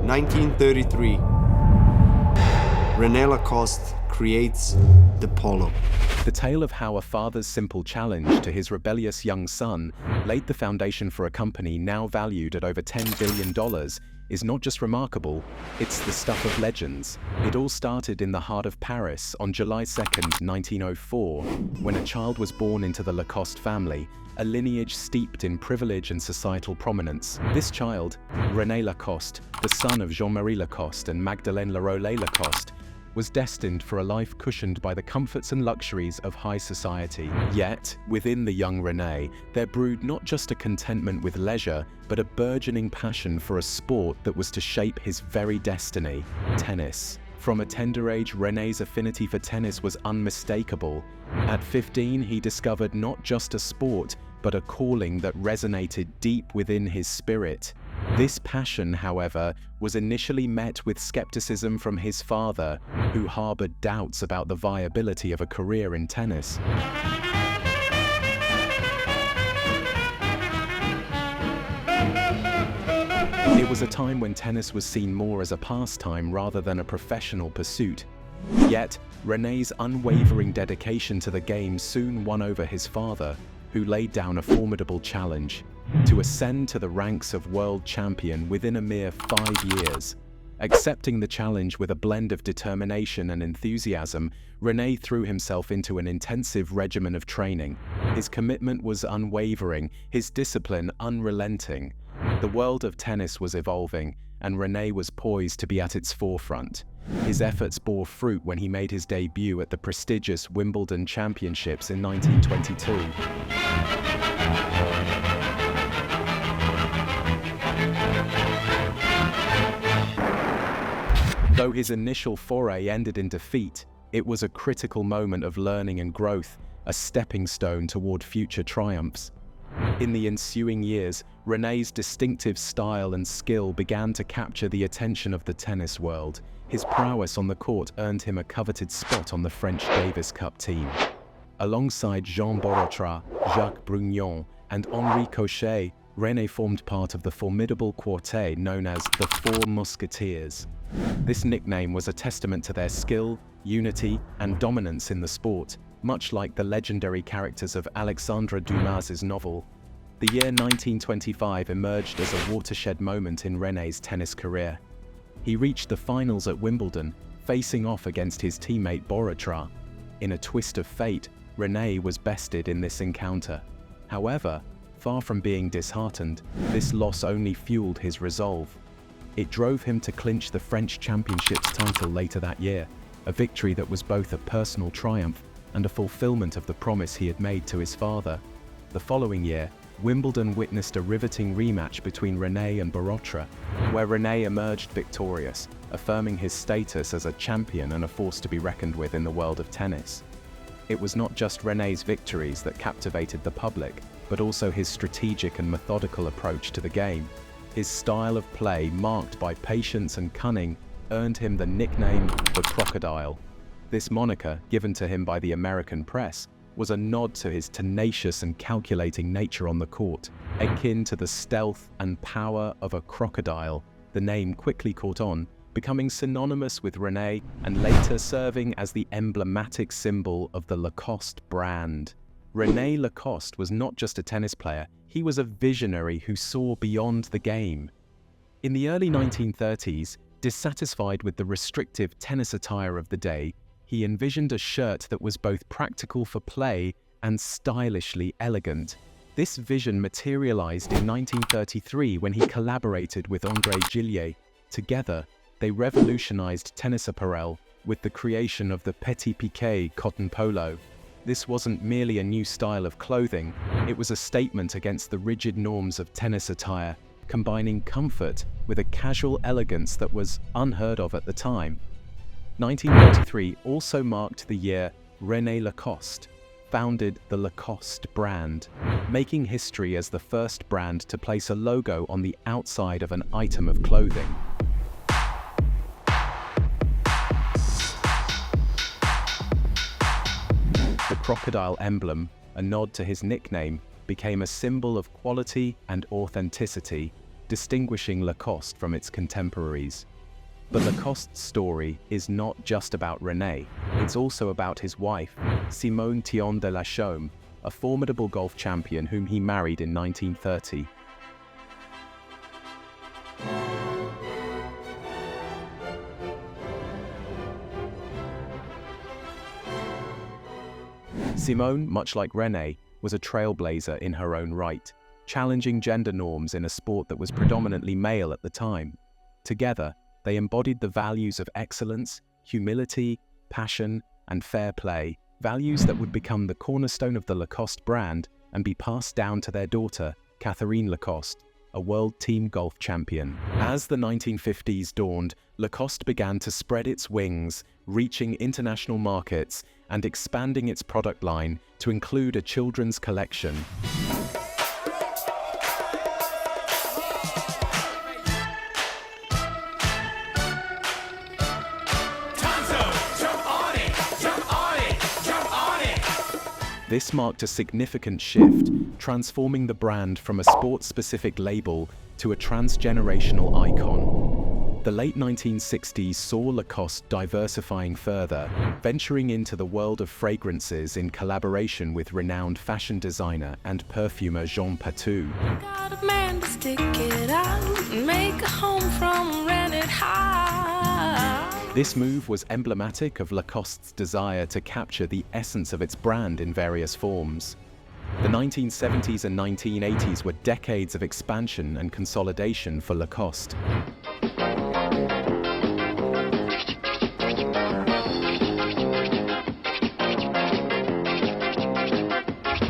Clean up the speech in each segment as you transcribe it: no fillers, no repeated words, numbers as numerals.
1933. René Lacoste creates the polo. The tale of how a father's simple challenge to his rebellious young son laid the foundation for a company now valued at over $10 billion is not just remarkable, it's the stuff of legends. It all started in the heart of Paris on July 2nd, 1904, when a child was born into the Lacoste family, a lineage steeped in privilege and societal prominence. This child, René Lacoste, the son of Jean-Marie Lacoste and Magdeleine Leroy Lacoste, was destined for a life cushioned by the comforts and luxuries of high society. Yet, within the young René, there brewed not just a contentment with leisure, but a burgeoning passion for a sport that was to shape his very destiny: tennis. From a tender age, René's affinity for tennis was unmistakable. At 15, he discovered not just a sport, but a calling that resonated deep within his spirit. This passion, however, was initially met with skepticism from his father, who harbored doubts about the viability of a career in tennis. It was a time when tennis was seen more as a pastime rather than a professional pursuit. Yet, René's unwavering dedication to the game soon won over his father, who laid down a formidable challenge: to ascend to the ranks of world champion within a mere 5 years. Accepting the challenge with a blend of determination and enthusiasm, René threw himself into an intensive regimen of training. His commitment was unwavering, his discipline unrelenting. The world of tennis was evolving, and René was poised to be at its forefront. His efforts bore fruit when he made his debut at the prestigious Wimbledon Championships in 1922. Though his initial foray ended in defeat, it was a critical moment of learning and growth, a stepping stone toward future triumphs. In the ensuing years, René's distinctive style and skill began to capture the attention of the tennis world. His prowess on the court earned him a coveted spot on the French Davis Cup team. Alongside Jean Borotra, Jacques Brugnon, and Henri Cochet, René formed part of the formidable quartet known as the Four Musketeers. This nickname was a testament to their skill, unity, and dominance in the sport, much like the legendary characters of Alexandre Dumas's novel. The year 1925 emerged as a watershed moment in René's tennis career. He reached the finals at Wimbledon, facing off against his teammate Borotra. In a twist of fate, René was bested in this encounter. However, far from being disheartened, this loss only fueled his resolve. It drove him to clinch the French Championships title later that year, a victory that was both a personal triumph and a fulfillment of the promise he had made to his father. The following year, Wimbledon witnessed a riveting rematch between René and Borotra, where René emerged victorious, affirming his status as a champion and a force to be reckoned with in the world of tennis. It was not just René's victories that captivated the public, but also his strategic and methodical approach to the game. His style of play, marked by patience and cunning, earned him the nickname the Crocodile. This moniker, given to him by the American press, was a nod to his tenacious and calculating nature on the court. Akin to the stealth and power of a crocodile, the name quickly caught on, becoming synonymous with René and later serving as the emblematic symbol of the Lacoste brand. René Lacoste was not just a tennis player, he was a visionary who saw beyond the game. In the early 1930s, dissatisfied with the restrictive tennis attire of the day, he envisioned a shirt that was both practical for play and stylishly elegant. This vision materialized in 1933 when he collaborated with André Gillier. Together, they revolutionized tennis apparel with the creation of the petit piqué cotton polo. This wasn't merely a new style of clothing, it was a statement against the rigid norms of tennis attire, combining comfort with a casual elegance that was unheard of at the time. 1933 also marked the year René Lacoste founded the Lacoste brand, making history as the first brand to place a logo on the outside of an item of clothing. The crocodile emblem, a nod to his nickname, became a symbol of quality and authenticity. distinguishing Lacoste from its contemporaries. But Lacoste's story is not just about René, it's also about his wife, Simone Thion de la Chaume, a formidable golf champion whom he married in 1930. Simone, much like René, was a trailblazer in her own right, challenging gender norms in a sport that was predominantly male at the time. Together, they embodied the values of excellence, humility, passion, and fair play, values that would become the cornerstone of the Lacoste brand and be passed down to their daughter, Catherine Lacoste, a world team golf champion. As the 1950s dawned, Lacoste began to spread its wings, reaching international markets and expanding its product line to include a children's collection. This marked a significant shift, transforming the brand from a sports-specific label to a transgenerational icon. The late 1960s saw Lacoste diversifying further, venturing into the world of fragrances in collaboration with renowned fashion designer and perfumer Jean Patou. Got a man to stick it out and make a home from rented house. This move was emblematic of Lacoste's desire to capture the essence of its brand in various forms. The 1970s and 1980s were decades of expansion and consolidation for Lacoste.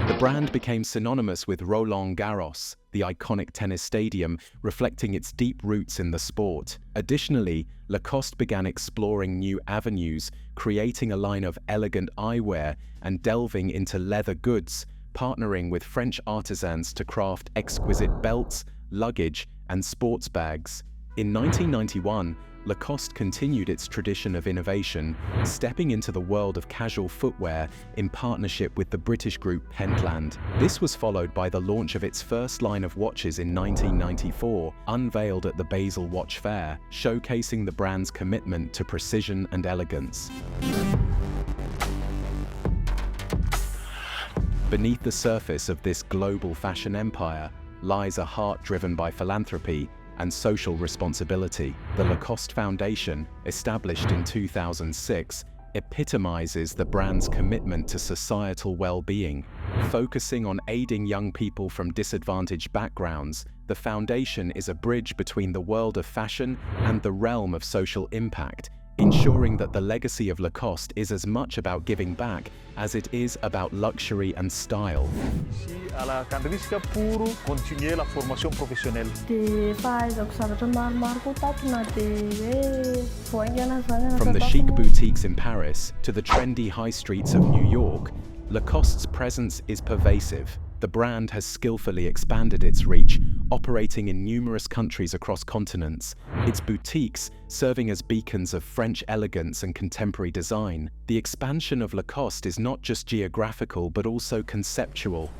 The brand became synonymous with Roland Garros, the iconic tennis stadium, reflecting its deep roots in the sport. Additionally, Lacoste began exploring new avenues, creating a line of elegant eyewear and delving into leather goods, partnering with French artisans to craft exquisite belts, luggage, and sports bags. In 1991, Lacoste continued its tradition of innovation, stepping into the world of casual footwear in partnership with the British group Pentland. This was followed by the launch of its first line of watches in 1994, unveiled at the Basel Watch Fair, showcasing the brand's commitment to precision and elegance. Beneath the surface of this global fashion empire lies a heart driven by philanthropy and social responsibility. The Lacoste Foundation, established in 2006, epitomizes the brand's commitment to societal well-being. Focusing on aiding young people from disadvantaged backgrounds, the foundation is a bridge between the world of fashion and the realm of social impact, ensuring that the legacy of Lacoste is as much about giving back as it is about luxury and style. Ici, à la risque pour continuer la formation professionnelle. From the chic boutiques in Paris to the trendy high streets of New York, Lacoste's presence is pervasive. The brand has skillfully expanded its reach, operating in numerous countries across continents, its boutiques serving as beacons of French elegance and contemporary design. The expansion of Lacoste is not just geographical but also conceptual.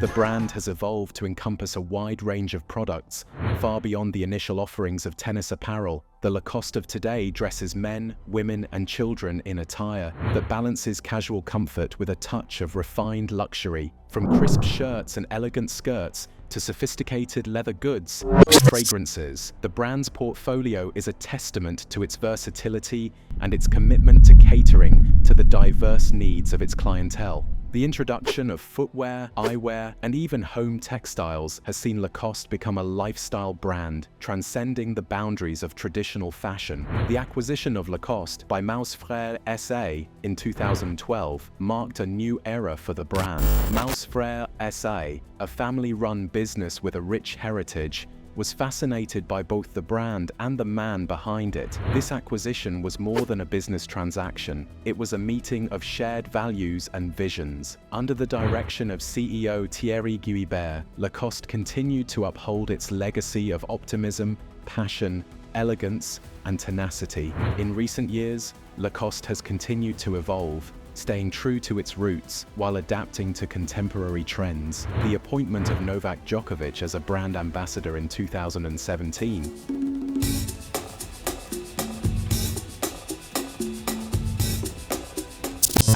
The brand has evolved to encompass a wide range of products, far beyond the initial offerings of tennis apparel. The Lacoste of today dresses men, women, and children in attire that balances casual comfort with a touch of refined luxury. From crisp shirts and elegant skirts to sophisticated leather goods and fragrances, the brand's portfolio is a testament to its versatility and its commitment to catering to the diverse needs of its clientele. The introduction of footwear, eyewear, and even home textiles has seen Lacoste become a lifestyle brand, transcending the boundaries of traditional fashion. The acquisition of Lacoste by Maus Frères SA in 2012 marked a new era for the brand. Maus Frères SA, a family-run business with a rich heritage, was fascinated by both the brand and the man behind it. This acquisition was more than a business transaction. It was a meeting of shared values and visions. Under the direction of CEO Thierry Guibert, Lacoste continued to uphold its legacy of optimism, passion, elegance, and tenacity. In recent years, Lacoste has continued to evolve, staying true to its roots while adapting to contemporary trends. The appointment of Novak Djokovic as a brand ambassador in 2017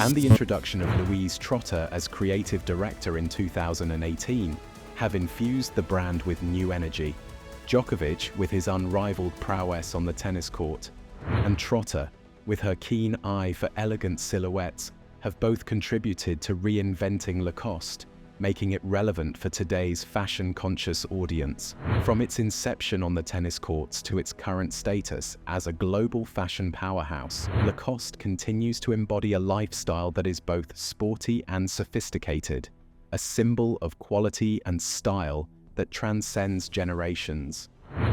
and the introduction of Louise Trotter as creative director in 2018 have infused the brand with new energy. Djokovic, with his unrivaled prowess on the tennis court, and Trotter, with her keen eye for elegant silhouettes, have both contributed to reinventing Lacoste, making it relevant for today's fashion-conscious audience. From its inception on the tennis courts to its current status as a global fashion powerhouse, Lacoste continues to embody a lifestyle that is both sporty and sophisticated, a symbol of quality and style that transcends generations.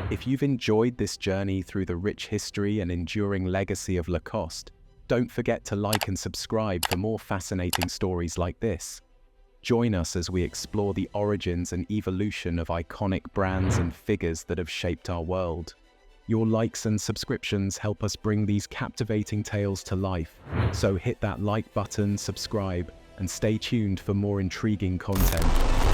If you've enjoyed this journey through the rich history and enduring legacy of Lacoste, don't forget to like and subscribe for more fascinating stories like this. Join us as we explore the origins and evolution of iconic brands and figures that have shaped our world. Your likes and subscriptions help us bring these captivating tales to life, so hit that like button, subscribe, and stay tuned for more intriguing content.